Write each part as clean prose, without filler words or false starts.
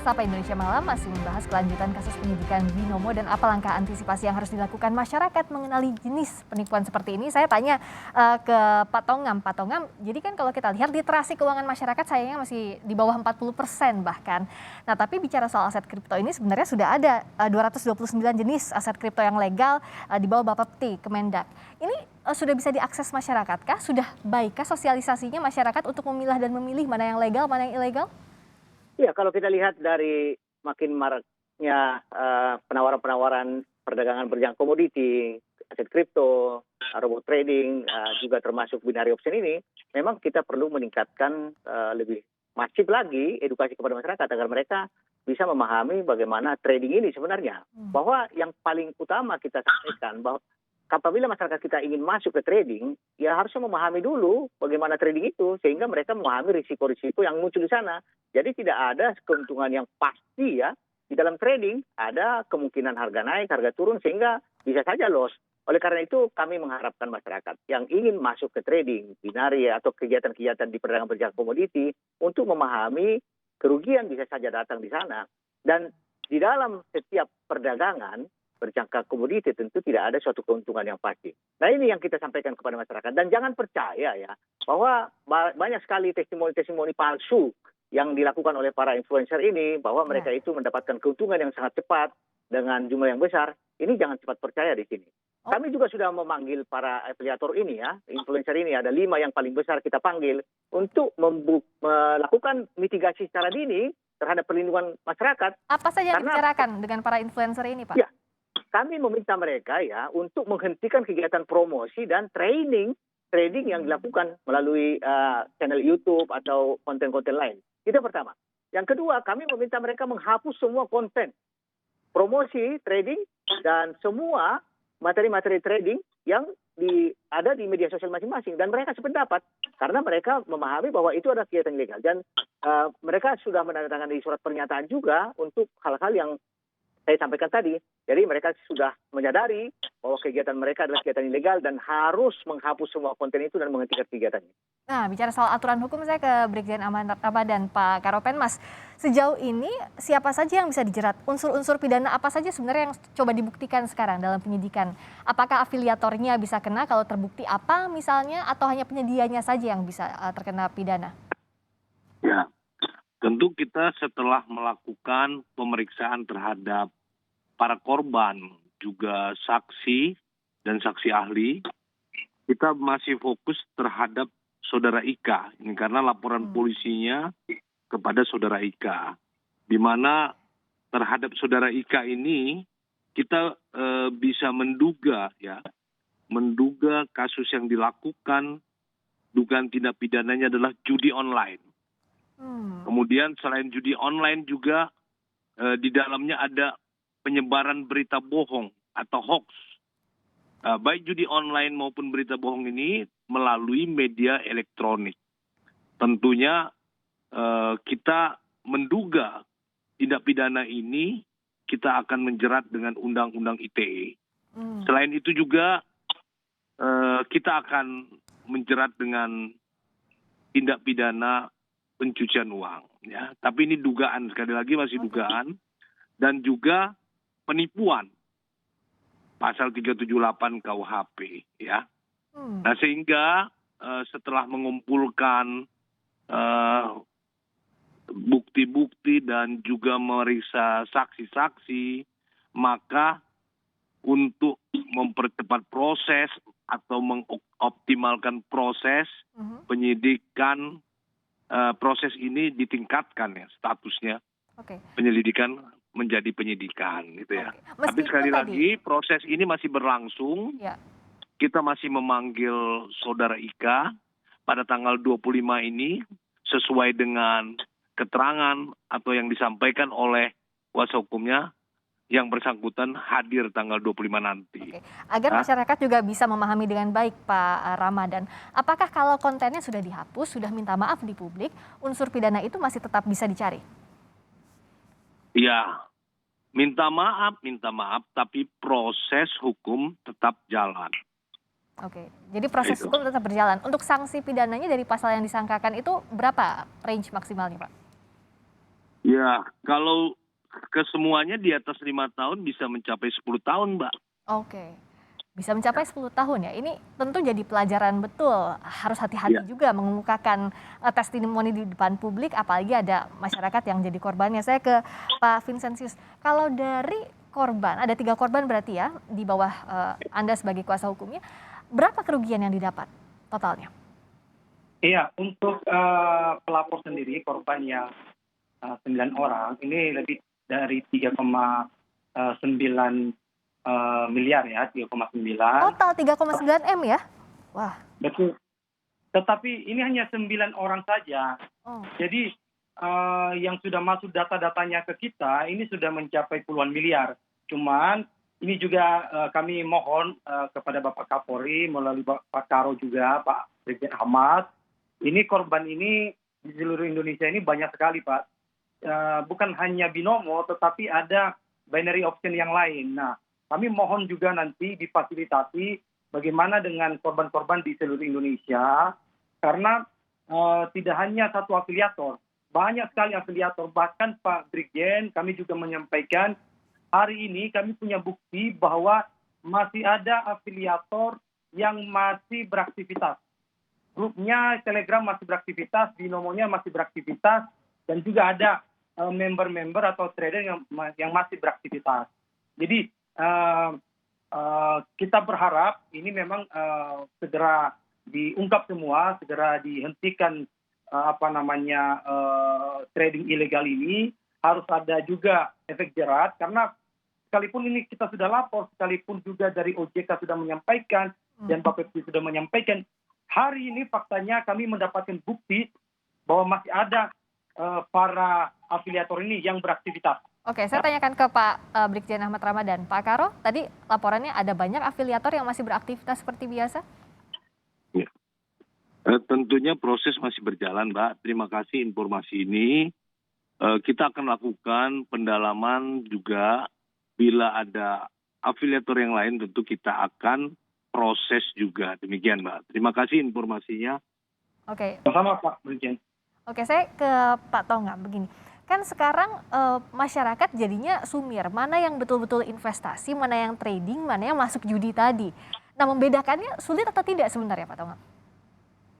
Sapa Indonesia Malam masih membahas kelanjutan kasus penyidikan Binomo dan apa langkah antisipasi yang harus dilakukan masyarakat mengenali jenis penipuan seperti ini. Saya tanya ke Pak Tongam. Pak Tongam, jadi kan kalau kita lihat literasi keuangan masyarakat sayangnya masih di bawah 40% bahkan. Nah, tapi bicara soal aset kripto ini sebenarnya sudah ada 229 jenis aset kripto yang legal di bawah Bapepti Kemendak. Ini sudah bisa diakses masyarakat kah? Sudah baikkah sosialisasinya masyarakat untuk memilah dan memilih mana yang legal, mana yang ilegal? Ya, kalau kita lihat dari makin maraknya penawaran-penawaran perdagangan berjangka komoditi, aset kripto, robot trading, juga termasuk binary option ini, memang kita perlu meningkatkan lebih masif lagi edukasi kepada masyarakat agar mereka bisa memahami bagaimana trading ini sebenarnya. Bahwa yang paling utama kita sampaikan bahwa apabila masyarakat kita ingin masuk ke trading, ya harusnya memahami dulu bagaimana trading itu, sehingga mereka memahami risiko-risiko yang muncul di sana. Jadi tidak ada keuntungan yang pasti ya. Di dalam trading ada kemungkinan harga naik, harga turun, sehingga bisa saja loss. Oleh karena itu kami mengharapkan masyarakat yang ingin masuk ke trading, binary atau kegiatan-kegiatan di perdagangan berjangka komoditi, untuk memahami kerugian bisa saja datang di sana. Dan di dalam setiap perdagangan berjangka komoditi tentu tidak ada suatu keuntungan yang pasti. Nah, ini yang kita sampaikan kepada masyarakat. Dan jangan percaya ya bahwa banyak sekali testimoni-testimoni palsu yang dilakukan oleh para influencer ini, bahwa mereka itu mendapatkan keuntungan yang sangat cepat dengan jumlah yang besar. Ini jangan cepat percaya di sini. Kami juga sudah memanggil para afiliator ini ya, influencer ini, ada 5 yang paling besar kita panggil untuk melakukan mitigasi secara dini terhadap perlindungan masyarakat. Apa saja yang dibicarakan dengan para influencer ini, Pak? Ya, kami meminta mereka ya untuk menghentikan kegiatan promosi dan trading yang dilakukan melalui channel YouTube atau konten-konten lain. Itu pertama. Yang kedua, kami meminta mereka menghapus semua konten promosi trading dan semua materi-materi trading yang ada di media sosial masing-masing, dan mereka sependapat karena mereka memahami bahwa itu adalah kegiatan ilegal, dan mereka sudah menandatangani surat pernyataan juga untuk hal-hal yang saya sampaikan tadi. Jadi mereka sudah menyadari bahwa kegiatan mereka adalah kegiatan ilegal dan harus menghapus semua konten itu dan menghentikan kegiatannya. Nah, bicara soal aturan hukum, saya ke Brigjen Ramadan, Pak Karopenmas. Sejauh ini siapa saja yang bisa dijerat? Unsur-unsur pidana apa saja sebenarnya yang coba dibuktikan sekarang dalam penyidikan? Apakah afiliatornya bisa kena kalau terbukti apa misalnya, atau hanya penyedianya saja yang bisa terkena pidana? Ya, tentu kita setelah melakukan pemeriksaan terhadap para korban, juga saksi dan saksi ahli, kita masih fokus terhadap saudara Ika. Ini karena laporan polisinya kepada saudara Ika, di mana terhadap saudara Ika ini kita bisa menduga kasus yang dilakukan, dugaan tindak pidananya adalah judi online. Kemudian selain judi online juga di dalamnya ada penyebaran berita bohong atau hoax. Baik judi online maupun berita bohong ini melalui media elektronik. Tentunya kita menduga tindak pidana ini kita akan menjerat dengan Undang-Undang ITE. Selain itu juga kita akan menjerat dengan tindak pidana pencucian uang. Ya. Tapi ini dugaan, sekali lagi masih dugaan, dan juga penipuan, pasal 378 KUHP. Ya. Nah, sehingga setelah mengumpulkan bukti-bukti dan juga memeriksa saksi-saksi, maka untuk mempercepat proses atau mengoptimalkan proses penyidikan, proses ini ditingkatkan ya statusnya, penyelidikan menjadi penyidikan gitu ya. Tapi sekali lagi proses ini masih berlangsung. Kita masih memanggil saudara Ika pada tanggal 25 ini sesuai dengan keterangan atau yang disampaikan oleh kuasa hukumnya, yang bersangkutan hadir tanggal 25 nanti. Agar masyarakat juga bisa memahami dengan baik, Pak Ramadan, apakah kalau kontennya sudah dihapus, sudah minta maaf di publik, unsur pidana itu masih tetap bisa dicari? Ya, minta maaf, tapi proses hukum tetap jalan. Oke, jadi proses hukum tetap berjalan. Untuk sanksi pidananya dari pasal yang disangkakan itu berapa range maksimalnya, Pak? Ya, kalau kesemuanya di atas 5 tahun bisa mencapai 10 tahun, Mbak. Oke, bisa mencapai 10 tahun ya. Ini tentu jadi pelajaran betul, harus hati-hati Ya. juga mengemukakan testimoni di depan publik, apalagi ada masyarakat yang jadi korbannya. Saya ke Pak Vincentius, kalau dari korban, ada 3 korban berarti ya, di bawah Anda sebagai kuasa hukumnya, berapa kerugian yang didapat totalnya? Iya, untuk pelapor sendiri korban yang 9 orang ini lebih dari 3,9 miliar ya, 3,9. Total 3,9 M ya? Wah. Betul. Tetapi ini hanya 9 orang saja. Oh. Jadi yang sudah masuk data-datanya ke kita ini sudah mencapai puluhan miliar. Cuman ini juga kami mohon kepada Bapak Kapolri melalui Pak Karo juga, Pak Brigjen Ahmad. Ini korban ini di seluruh Indonesia ini banyak sekali, Pak. Bukan hanya binomo, tetapi ada binary option yang lain. Nah, kami mohon juga nanti difasilitasi bagaimana dengan korban-korban di seluruh Indonesia, karena tidak hanya satu afiliator, banyak sekali afiliator. Bahkan Pak Brigjen, kami juga menyampaikan hari ini kami punya bukti bahwa masih ada afiliator yang masih beraktivitas. Grupnya Telegram masih beraktivitas, binomonya masih beraktivitas, dan juga ada member-member atau trader yang masih beraktivitas. Jadi kita berharap ini memang segera diungkap semua, segera dihentikan trading ilegal ini. Harus ada juga efek jerat, karena sekalipun ini kita sudah lapor, sekalipun juga dari OJK sudah menyampaikan dan Bapepti sudah menyampaikan, hari ini faktanya kami mendapatkan bukti bahwa masih ada para afiliator ini yang beraktivitas. Oke, saya tanyakan ke Pak Brigjen Ahmad Ramadan. Pak Karo, tadi laporannya ada banyak afiliator yang masih beraktivitas seperti biasa? Ya. Tentunya proses masih berjalan, Mbak. Terima kasih informasi ini. Kita akan lakukan pendalaman juga. Bila ada afiliator yang lain, tentu kita akan proses juga. Demikian, Mbak. Terima kasih informasinya. Oke. Sama Pak Brigjen. Oke, saya ke Pak Tongam begini. Kan sekarang masyarakat jadinya sumir, mana yang betul-betul investasi, mana yang trading, mana yang masuk judi tadi. Nah, membedakannya sulit atau tidak sebenarnya Pak Tongam?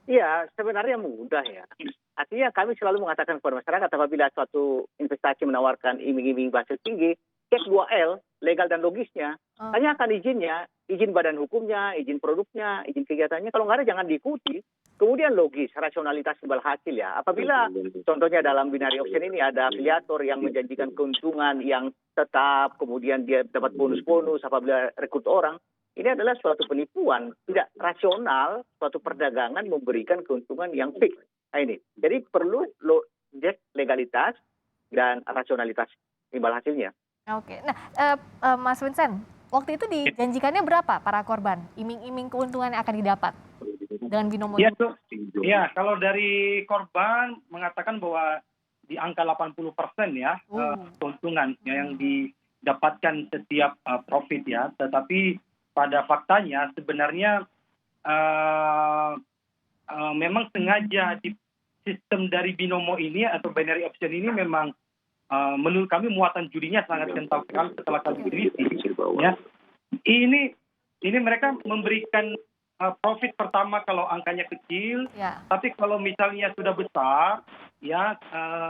Iya, sebenarnya mudah ya. Artinya kami selalu mengatakan kepada masyarakat apabila suatu investasi menawarkan iming-iming basis tinggi, cek 2L, legal dan logisnya. Tanyakan izinnya, izin badan hukumnya, izin produknya, izin kegiatannya. Kalau nggak ada jangan diikuti. Kemudian logis, rasionalitas imbal hasil ya. Apabila contohnya dalam binary option ini ada afiliator yang menjanjikan keuntungan yang tetap, kemudian dia dapat bonus-bonus apabila rekrut orang, ini adalah suatu penipuan, tidak rasional, suatu perdagangan memberikan keuntungan yang fix. Nah ini, jadi perlu legalitas dan rasionalitas imbal hasilnya. Oke, nah Mas Vincent, waktu itu dijanjikannya berapa para korban? Iming-iming keuntungan yang akan didapat dengan binomo? Ya, kalau dari korban mengatakan bahwa di angka 80% ya keuntungan yang didapatkan setiap profit ya, tetapi pada faktanya sebenarnya memang sengaja di sistem dari binomo ini atau binary option ini memang menurut kami muatan judinya sangat kental sekali setelah kami teliti. Ya. Ini mereka memberikan profit pertama kalau angkanya kecil, tapi kalau misalnya sudah besar, ya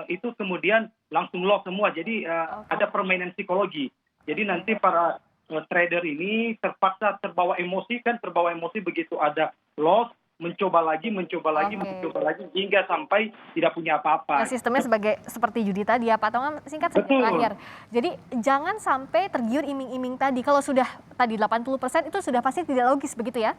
itu kemudian langsung loss semua. Jadi ada permainan psikologi. Jadi nanti para trader ini terpaksa terbawa emosi begitu ada loss, mencoba lagi, hingga sampai tidak punya apa-apa. Nah, sistemnya seperti judi tadi ya Pak Tongam, singkat saja terakhir. Jadi jangan sampai tergiur iming-iming tadi. Kalau sudah tadi 80% itu sudah pasti tidak logis begitu ya?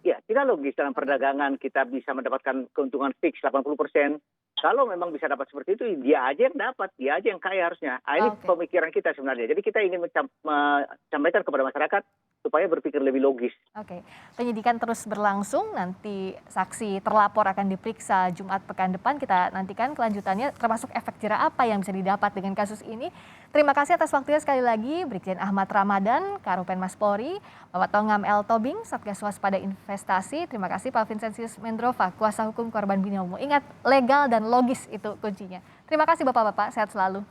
Ya, tidak logis dalam perdagangan kita bisa mendapatkan keuntungan fix 80%. Kalau memang bisa dapat seperti itu, dia aja yang dapat, dia aja yang kaya harusnya. Ini pemikiran kita sebenarnya. Jadi kita ingin menyampaikan kepada masyarakat, supaya berpikir lebih logis. Oke, penyidikan terus berlangsung, nanti saksi terlapor akan diperiksa Jumat pekan depan. Kita nantikan kelanjutannya, termasuk efek jera apa yang bisa didapat dengan kasus ini. Terima kasih atas waktunya sekali lagi, Brigjen Ahmad Ramadan, Karopen Mas Polri, Bapak Tongam L. Tobing, Satgas Waspada Investasi. Terima kasih Pak Vincentius Mendrova, kuasa hukum korban binomo. Ingat, legal dan logis itu kuncinya. Terima kasih Bapak-Bapak, sehat selalu.